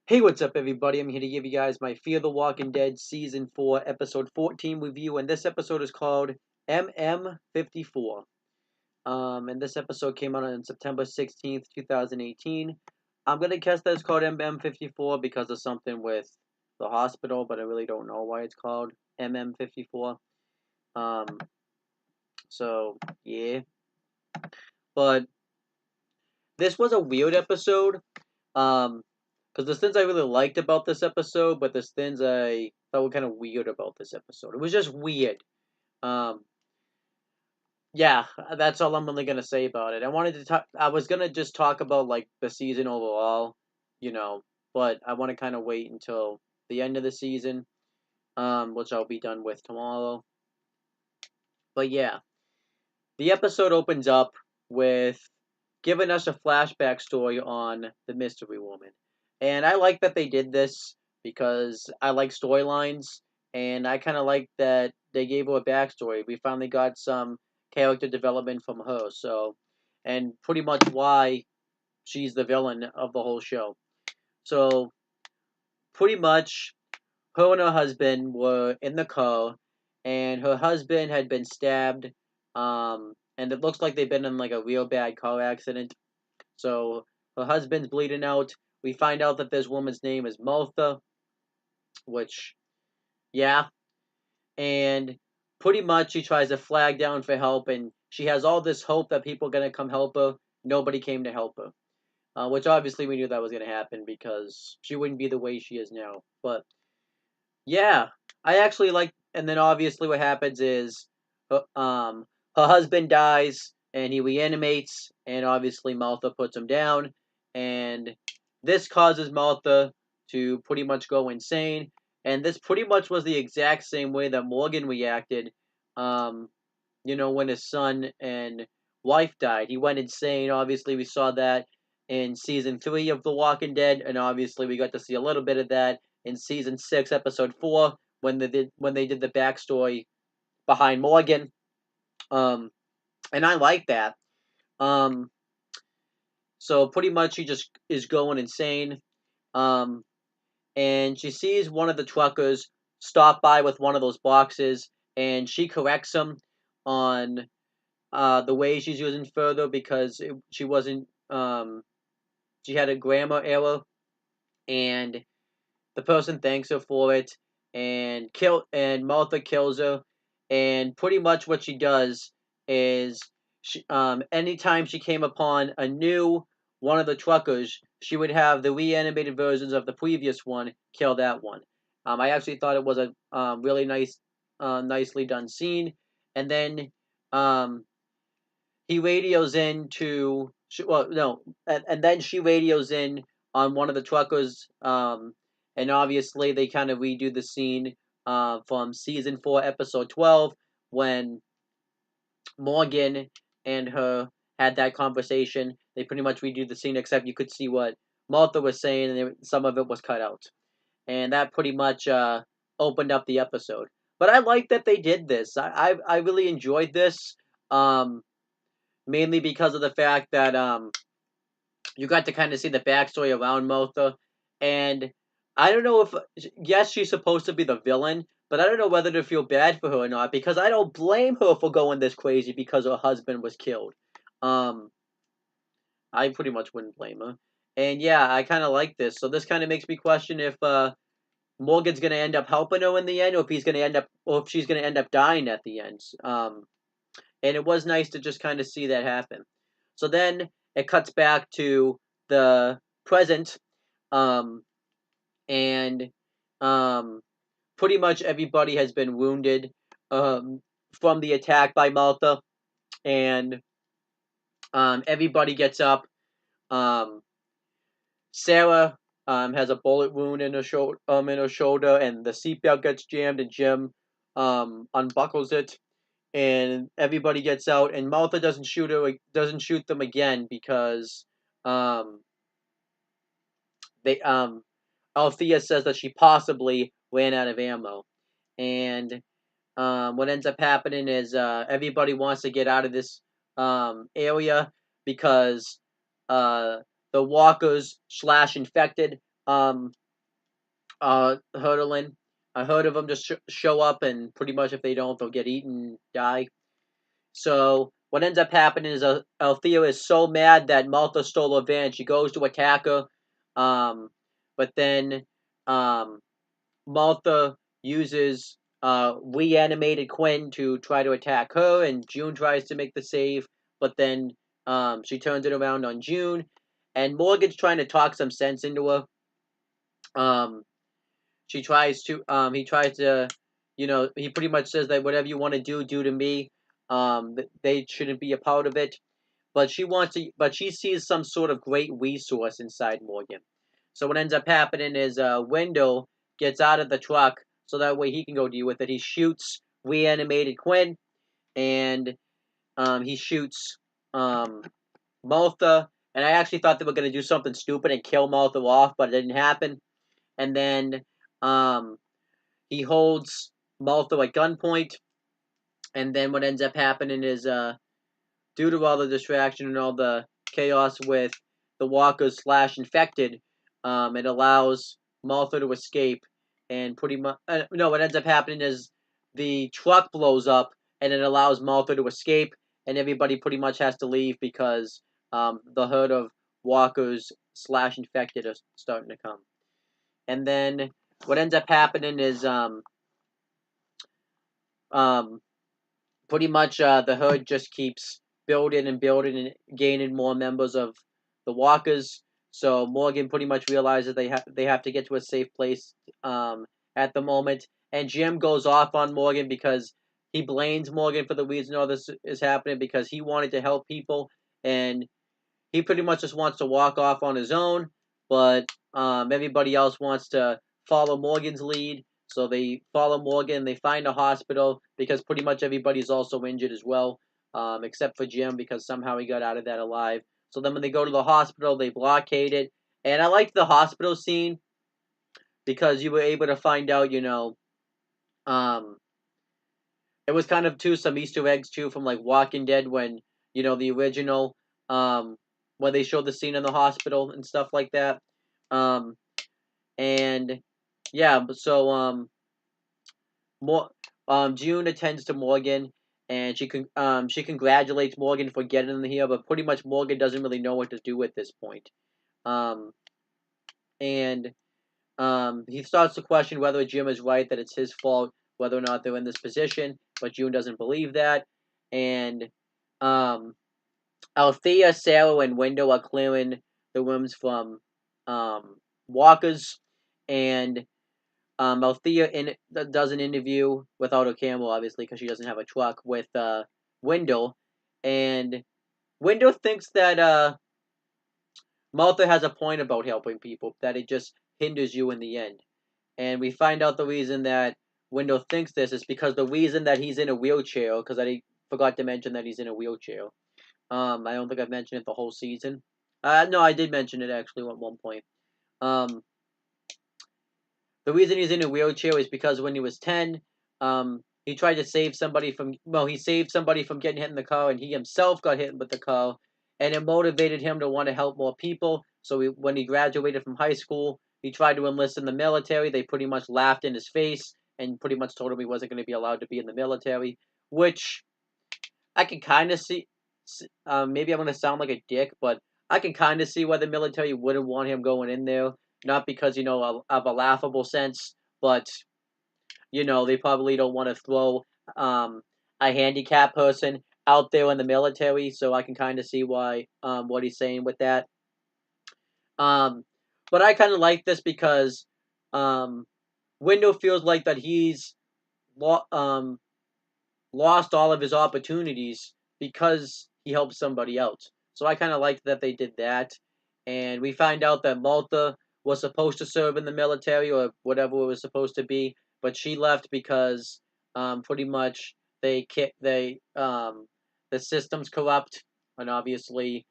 Hey, what's up, everybody? I'm here to give you guys my Fear the Walking Dead Season 4, Episode 14 review, and this episode is called MM54. And this episode came out on September 16th, 2018. I'm gonna guess that it's called MM54 because of something with the hospital, but I really don't know why it's called MM54. Um, yeah. But this was a weird episode. Because there's things I really liked about this episode, but there's things I thought were kind of weird about this episode. It was just weird. Um, yeah, that's all I'm really gonna say about it. I was gonna just talk about like the season overall, you know, but I want to kind of wait until the end of the season, which I'll be done with tomorrow. But yeah, the episode opens up with giving us a flashback story on the Mystery Woman. And I like that they did this because I like storylines, and I kind of like that they gave her a backstory. We finally got some character development from her, and pretty much why she's the villain of the whole show. So, pretty much, her and her husband were in the car, and her husband had been stabbed, and it looks like they've been in like a real bad car accident. So her husband's bleeding out. We find out that this woman's name is Martha, which, yeah. And pretty much she tries to flag down for help, and she has all this hope that people are going to come help her. Nobody came to help her, which obviously we knew that was going to happen because she wouldn't be the way she is now. But yeah, I actually like, and then obviously what happens is, her husband dies and he reanimates, and obviously Martha puts him down, and this causes Martha to pretty much go insane, and this pretty much was the exact same way that Morgan reacted, um, when his son and wife died. He went insane. Obviously, we saw that in season 3 of The Walking Dead, and obviously we got to see a little bit of that in season 6, episode 4, when they did the backstory behind Morgan. Um, and I like that. Um, so pretty much he just is going insane. Um, and she sees one of the truckers stop by with one of those boxes, and she corrects him on the way she's using further because she wasn't. She had a grammar error, and the person thanks her for it, and Martha kills her, and pretty much what she does is anytime she came upon a new one of the truckers, she would have the reanimated versions of the previous one kill that one. I actually thought it was a really nicely done scene, and then um, he radios in to well no and then she radios in on one of the truckers, and obviously they kind of redo the scene from season 4 episode 12 when Morgan and her had that conversation. They pretty much redo the scene except you could see what Martha was saying, and some of it was cut out, and that pretty much opened up the episode. But I like that they did this. I really enjoyed this. um Mainly because of the fact that you got to kind of see the backstory around Martha, and I don't know if, yes, she's supposed to be the villain, but I don't know whether to feel bad for her or not because I don't blame her for going this crazy because her husband was killed. Um, I pretty much wouldn't blame her, and yeah, I kind of like this. So this kind of makes me question if Morgan's gonna end up helping her in the end, or if he's gonna end up, or if she's gonna end up dying at the end. And it was nice to just kind of see that happen. So then it cuts back to the present, um, and um, pretty much everybody has been wounded from the attack by Malta, and everybody gets up. Um, Sarah has a bullet wound in her shoulder, and the seatbelt gets jammed, and Jim unbuckles it, and everybody gets out, and Martha doesn't shoot them again because um they Althea says that she possibly ran out of ammo, and what ends up happening is everybody wants to get out of this area because uh the walkers slash infected hurdling. A herd of them just show up, and pretty much if they don't, they'll get eaten, die. So what ends up happening is Althea is so mad that Malta stole her van. She goes to attack her, but then um, Malta uses reanimated Quinn to try to attack her, and June tries to make the save, but then she turns it around on June, and Morgan's trying to talk some sense into her. Um, she tries to, he tries to, he pretty much says that whatever you want to do, do to me. They shouldn't be a part of it. But she sees some sort of great resource inside Morgan. So what ends up happening is Wendell gets out of the truck so that way he can go deal with it. He shoots reanimated Quinn, and he shoots Martha. And I actually thought they were going to do something stupid and kill Martha off, but it didn't happen. And then um, he holds Martha at gunpoint. And then what ends up happening is due to all the distraction and all the chaos with the walkers / infected, it allows Martha to escape, and pretty much no. What ends up happening is the truck blows up, and it allows Martha to escape, and everybody pretty much has to leave because the herd of walkers / infected are starting to come. And then what ends up happening is um, pretty much the herd just keeps building and building and gaining more members of the walkers. So Morgan pretty much realizes they have to get to a safe place at the moment. And Jim goes off on Morgan because he blames Morgan for the reason all this is happening because he wanted to help people, and he pretty much just wants to walk off on his own, but everybody else wants to follow Morgan's lead. So they follow Morgan. They find a hospital because pretty much everybody's also injured as well, except for Jim because somehow he got out of that alive. So then when they go to the hospital, they blockade it. And I liked the hospital scene because you were able to find out, um, it was kind of too some Easter eggs too from like Walking Dead when the original um when they showed the scene in the hospital and stuff like that. Um and yeah, so more June attends to Morgan, and she congratulates Morgan for getting in here, but pretty much Morgan doesn't really know what to do at this point. Um and he starts to question whether Jim is right that it's his fault whether or not they're in this position, but June doesn't believe that. And um, Althea, Sarah, and Wendell are clearing the rooms from walkers, and Althea does an interview without a camera, obviously, because she doesn't have a truck, with Wendell, and Wendell thinks that Martha has a point about helping people, that it just hinders you in the end. And we find out the reason that Wendell thinks this is because the reason that he's in a wheelchair, because I forgot to mention that he's in a wheelchair. I don't think I've mentioned it the whole season. No, I did mention it actually at one point. Um, the reason he's in a wheelchair is because when he was 10, he tried to save somebody from, well, he saved somebody from getting hit in the car, and he himself got hit with the car, and it motivated him to want to help more people. So when he graduated from high school, he tried to enlist in the military. They pretty much laughed in his face and pretty much told him he wasn't going to be allowed to be in the military, which I can kind of see. Maybe I'm going to sound like a dick, but I can kind of see why the military wouldn't want him going in there. Not because, of a laughable sense, but, they probably don't want to throw a handicapped person out there in the military, so I can kind of see why what he's saying with that. Um, but I kind of like this because Window feels like that he's lo- um, lost all of his opportunities because he helped somebody else. So I kind of liked that they did that. And we find out that Malta was supposed to serve in the military or whatever it was supposed to be, but she left because pretty much the system's corrupt, and obviously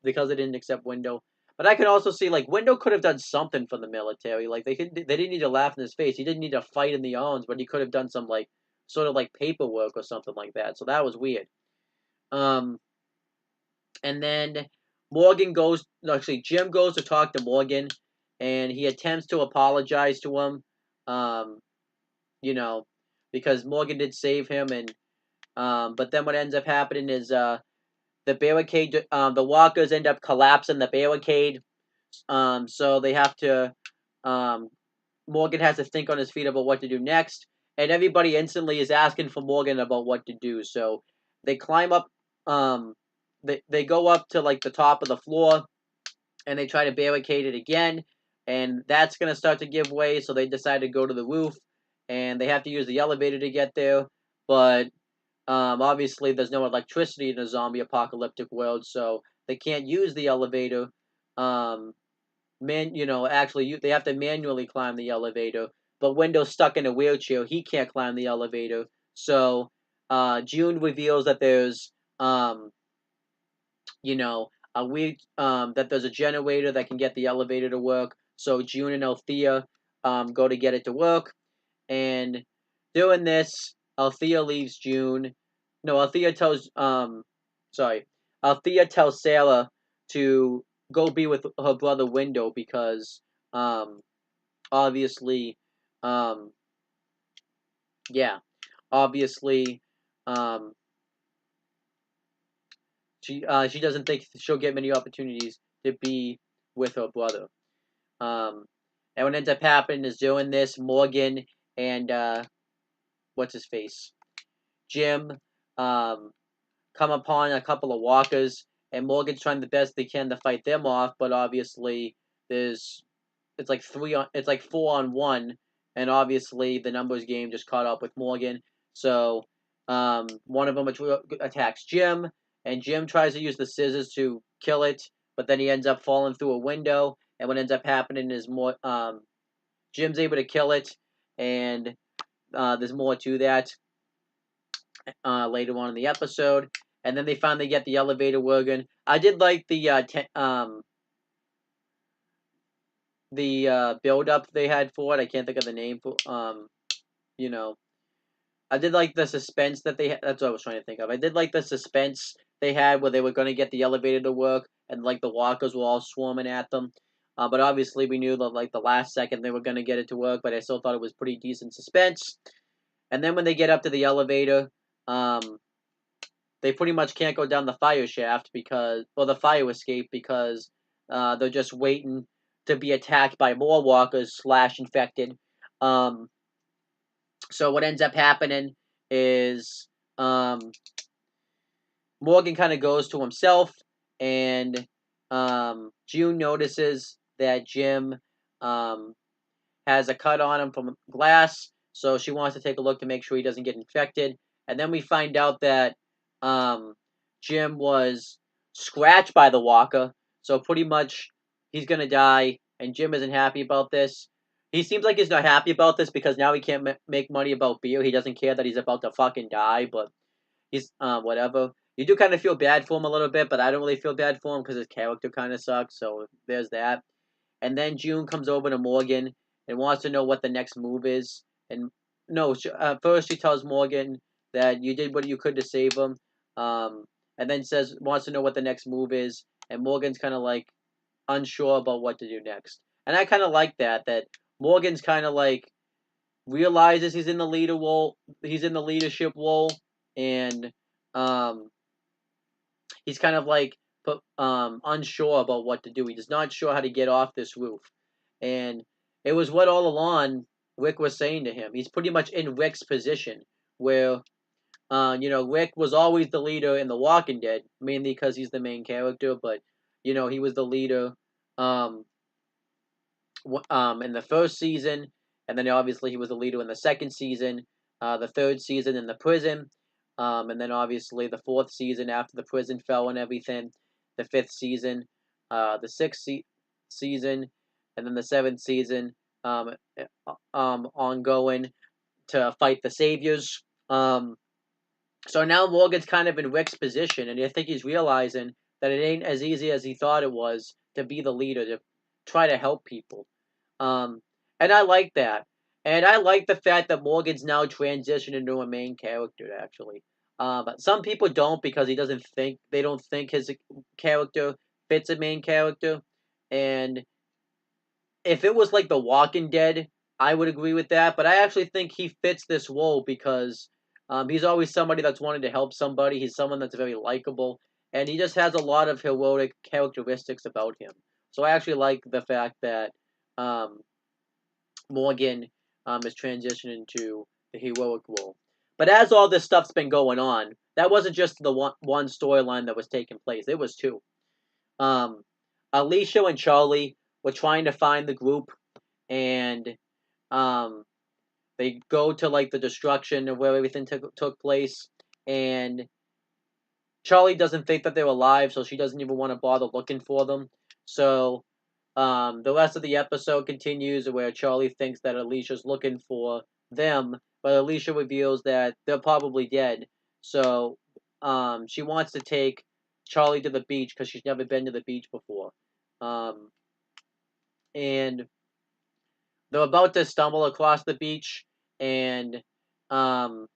because they didn't accept Window. But I could also see like Window could have done something for the military. Like they didn't need to laugh in his face. He didn't need to fight in the arms, but he could have done some like sort of like paperwork or something like that. So that was weird. Um, and then Morgan goes. No, actually, Jim goes to talk to Morgan, and he attempts to apologize to him, you know, because Morgan did save him, and but then what ends up happening is the barricade, the walkers end up collapsing the barricade, so they have to, um, Morgan has to think on his feet about what to do next, and everybody instantly is asking for Morgan about what to do. So they climb up, um, they go up to like the top of the floor, and they try to barricade it again, and that's gonna start to give way. So they decide to go to the roof, and they have to use the elevator to get there. But obviously, there's no electricity in a zombie apocalyptic world, so they can't use the elevator. Um, actually, they have to manually climb the elevator. But Wendell's stuck in a wheelchair; he can't climb the elevator. So, June reveals that there's, you know, that there's a generator that can get the elevator to work. So June and Althea, go to get it to work, and doing this, Althea leaves June. No, Althea tells Sarah to go be with her brother Wendell because, um, obviously, um, yeah, obviously, um, she doesn't think she'll get many opportunities to be with her brother. Um, and what ends up happening is doing this, Morgan and what's his face, Jim, um, come upon a couple of walkers, and Morgan's trying the best they can to fight them off, but obviously there's it's like 4-on-1, and obviously the numbers game just caught up with Morgan. So one of them attacks Jim, and Jim tries to use the scissors to kill it, but then he ends up falling through a window. And what ends up happening is Jim's able to kill it, and there's more to that later on in the episode. And then they finally get the elevator working. I did like the build up they had for it. I can't think of the name for you know. I did like the suspense that they had. That's what I was trying to think of. I did like the suspense they had where they were going to get the elevator to work, and like the walkers were all swarming at them. But obviously we knew that like the last second they were going to get it to work, but I still thought it was pretty decent suspense. And then when they get up to the elevator, um, they pretty much can't go down the fire shaft the fire escape because they're just waiting to be attacked by more walkers slash infected. Um, so what ends up happening is Morgan kind of goes to himself, and June notices that Jim um, has a cut on him from glass, so she wants to take a look to make sure he doesn't get infected. And then we find out that um, Jim was scratched by the walker, so pretty much he's gonna die. And Jim isn't happy about this. He seems like he's not happy about this because now he can't make money about beer. He doesn't care that he's about to fucking die, but he's whatever. You do kind of feel bad for him a little bit, but I don't really feel bad for him because his character kind of sucks. So there's that. And then June comes over to Morgan and wants to know what the next move is. And no, first she tells Morgan that you did what you could to save him, and then wants to know what the next move is. And Morgan's kind of like unsure about what to do next. And I kind of like that. That Morgan's kind of like realizes he's in the leader role. He's in the leadership role, and um, he's kind of like unsure about what to do. He's not sure how to get off this roof, and it was what all along Rick was saying to him. He's pretty much in Rick's position, where Rick was always the leader in The Walking Dead, mainly because he's the main character, but he was the leader um, in the first season, and then obviously he was the leader in the second season, the third season in the prison, and then obviously the fourth season after the prison fell and everything, the fifth season, the season, and then the seventh season, ongoing to fight the saviors. So now Morgan's kind of in Rick's position, and I think he's realizing that it ain't as easy as he thought it was to be the leader, to try to help people. Um, and I like that. And I like the fact that Morgan's now transitioned into a main character, actually. But some people don't because they don't think his character fits a main character. And if it was like The Walking Dead, I would agree with that. But I actually think he fits this role because he's always somebody that's wanted to help somebody. He's someone that's very likable, and he just has a lot of heroic characteristics about him. So I actually like the fact that um, Morgan is transitioning to the heroic role. But as all this stuff's been going on, that wasn't just the one storyline that was taking place. It was two. Um, Alicia and Charlie were trying to find the group, and um, they go to like the destruction of where everything took place, and Charlie doesn't think that they're alive, so she doesn't even want to bother looking for them. So the rest of the episode continues where Charlie thinks that Alicia's looking for them, but Alicia reveals that they're probably dead. So she wants to take Charlie to the beach because she's never been to the beach before. Um, and they're about to stumble across the beach, and um,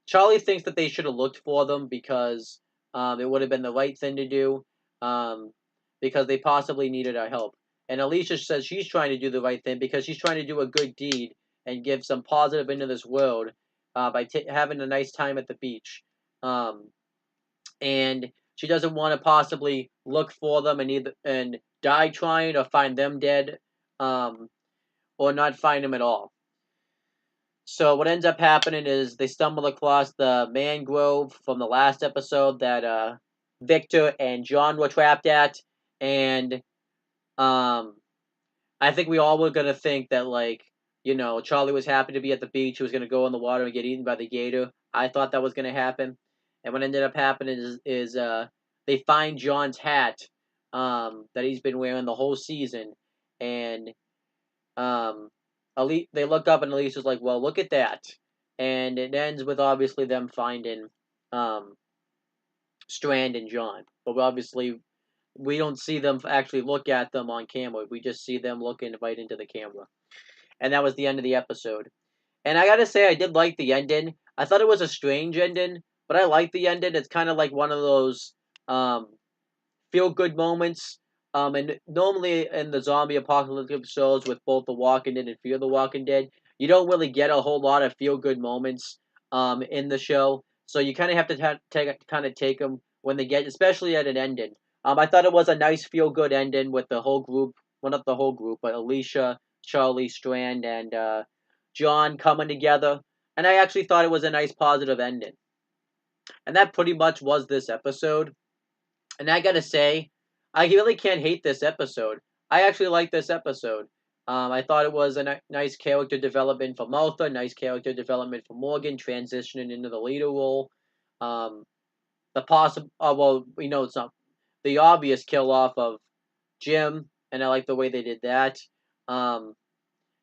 Charlie thinks that they should have looked for them because it would have been the right thing to do um, because they possibly needed our help. And Alicia says she's trying to do the right thing because she's trying to do a good deed and give some positive into this world by having a nice time at the beach. Um, and she doesn't want to possibly look for them and die trying or find them dead um, or not find them at all. So what ends up happening is they stumble across the mangrove from the last episode that Victor and John were trapped at, and um, I think we all were gonna think that Charlie was happy to be at the beach. He was gonna go in the water and get eaten by the gator. I thought that was gonna happen, and what ended up happening is they find John's hat that he's been wearing the whole season, and um, they look up and Alicia's like, "Well, look at that," and it ends with obviously them finding um, Strand and John, but obviously we don't see them actually look at them on camera. We just see them looking right into the camera, and that was the end of the episode. And I gotta say, I did like the ending. I thought it was a strange ending, but I like the ending. It's kind of like one of those um, feel good moments. And normally in the zombie apocalyptic shows with both The Walking Dead and Fear the Walking Dead, you don't really get a whole lot of feel good moments in the show. So you kind of have to take them when they get, especially at an ending. I thought it was a nice feel good ending with the whole group. Well, not the whole group, but Alicia, Charlie, Strand, and John coming together. And I actually thought it was a nice positive ending. And that pretty much was this episode. And I gotta say, I really can't hate this episode. I actually like this episode. I thought it was a nice character development for Martha, nice character development for Morgan, transitioning into the leader role. Um, the possible, well, we know it's not the obvious kill off of Jim, and I like the way they did that. Um,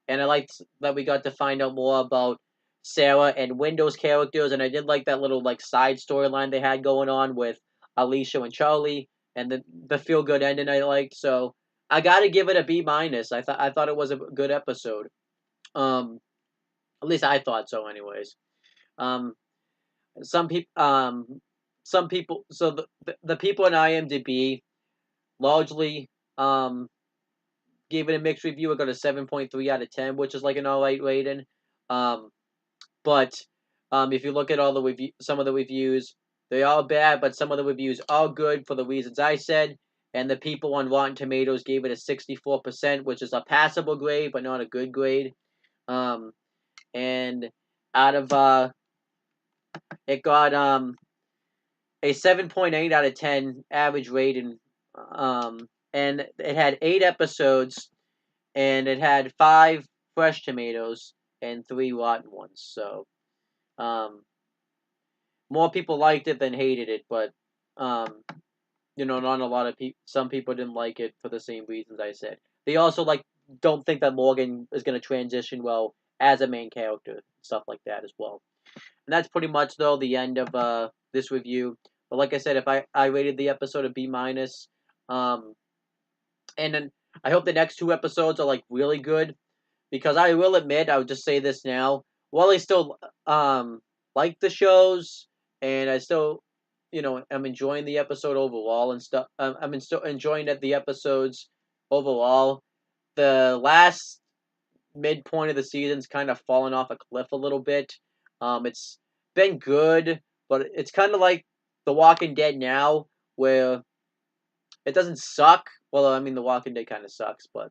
and I liked that we got to find out more about Sarah and Window's characters, and I did like that little side storyline they had going on with Alicia and Charlie, and the feel good ending I liked. So I got to give it a B minus. I thought it was a good episode. Um, at least I thought so, anyways. Um, some people, so the people in IMDb largely gave it a mixed review. I got a 7.3 out of 10, which is like an alright rating. Um, But if you look at all the some of the reviews, they are bad, but some of the reviews are good for the reasons I said. And the people on Rotten Tomatoes gave it a 64%, which is a passable grade, but not a good grade. Um, and out of it got a 7.8 out of 10 average rating. And it had 8 episodes, and it had 5 fresh tomatoes and 3 rotten ones. So um, more people liked it than hated it, but not a lot of people. Some people didn't like it for the same reasons I said. They also don't think that Morgan is going to transition well as a main character, stuff like that as well. And that's pretty much though the end of this review. But like I said, if I rated the episode a B minus, um, and then I hope the next 2 episodes are really good because I will admit, I would just say this now, while I still like the shows and I still am enjoying the episode overall and stuff. I'm still enjoying the episodes overall. the last midpoint of the season's kind of fallen off a cliff a little bit. It's been good, but it's kind of like The Walking Dead now, where it doesn't suck. Well, I mean, The Walking Dead kind of sucks, but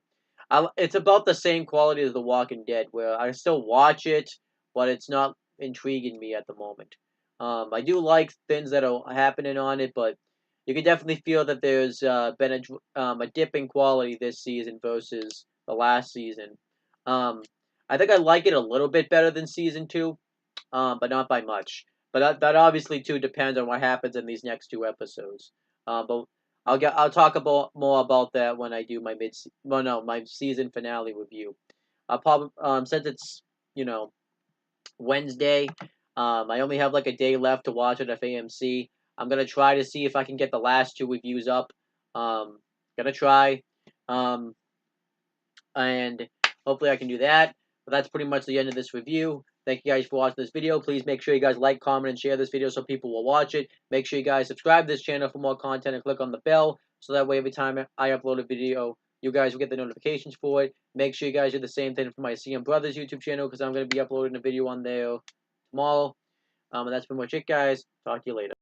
it's about the same quality as The Walking Dead, where I still watch it, but it's not intriguing me at the moment. I do like things that are happening on it, but you can definitely feel that there's been a dip in quality this season versus the last season. Um, I think I like it a little bit better than season two, but not by much. But that obviously too depends on what happens in these next two episodes. But I'll talk about more about that when I do my season finale review. I'll probably since it's you know Wednesday, I only have like a day left to watch it at AMC. I'm gonna try to see if I can get the last two reviews up. Gonna try. Um, and hopefully I can do that. But that's pretty much the end of this review. Thank you guys for watching this video. Please make sure you guys like, comment, and share this video so people will watch it. Make sure you guys subscribe to this channel for more content and click on the bell so that way every time I upload a video, you guys will get the notifications for it. Make sure you guys do the same thing for my CM Brothers YouTube channel because I'm going to be uploading a video on there tomorrow. And that's pretty much it, guys. Talk to you later.